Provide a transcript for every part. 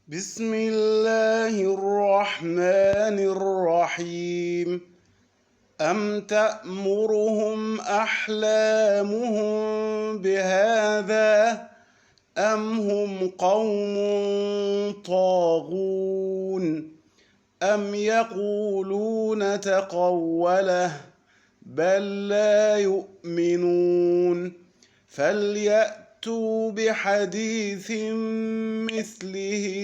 بسم الله الرحمن الرحيم. أم تأمرهم أحلامهم بهذا أم هم قوم طاغون أم يقولون تقوله بل لا يؤمنون فليأتوا بحديث مثله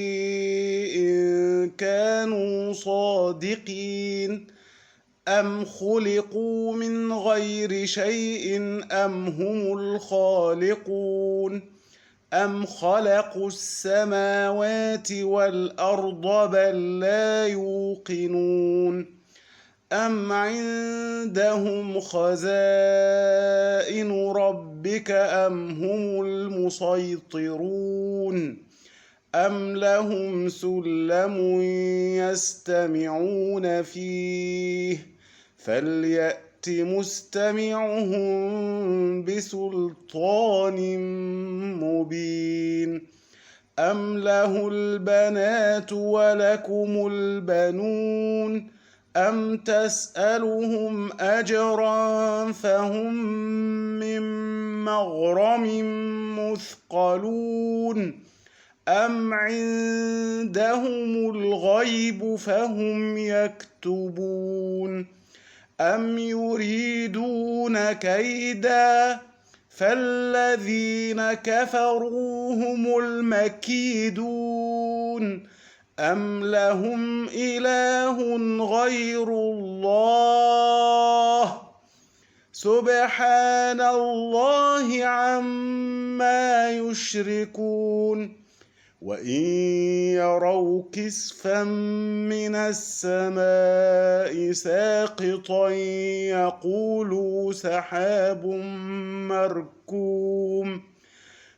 إن كانوا صادقين. أم خلقوا من غير شيء أم هم الخالقون أم خلقوا السماوات والأرض بل لا يوقنون أم عندهم خزائن ربك أم هم المسيطرون أم لهم سلم يستمعون فيه فليأت مستمعهم بسلطان مبين أم له البنات ولكم البنون أم تسألهم أجرا فهم من مغرم مثقلون أم عندهم الغيب فهم يكتبون أم يريدون كيدا فالذين كفروا هم المكيدون أم لهم إله غير الله سبحان الله عما يشركون وإن يروا كسفا من السماء ساقطا يقولوا سحاب مركوم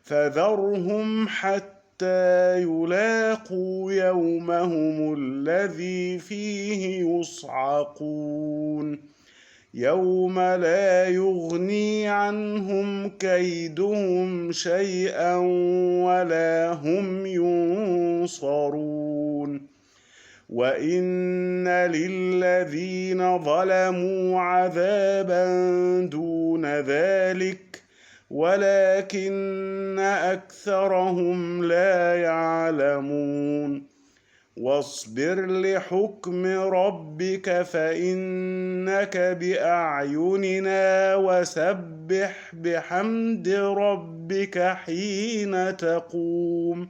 فذرهم حتى يلاقوا يومهم الذي فيه يصعقون يوم لا يغني عنهم كيدهم شيئا ولا هم ينصرون وإن للذين ظلموا عذابا دون ذلك ولكن أكثرهم لا يعلمون واصبر لحكم ربك فإنك بأعيننا وسبح بحمد ربك حين تقوم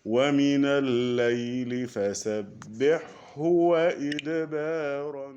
ومن الليل فسبحه وإدبار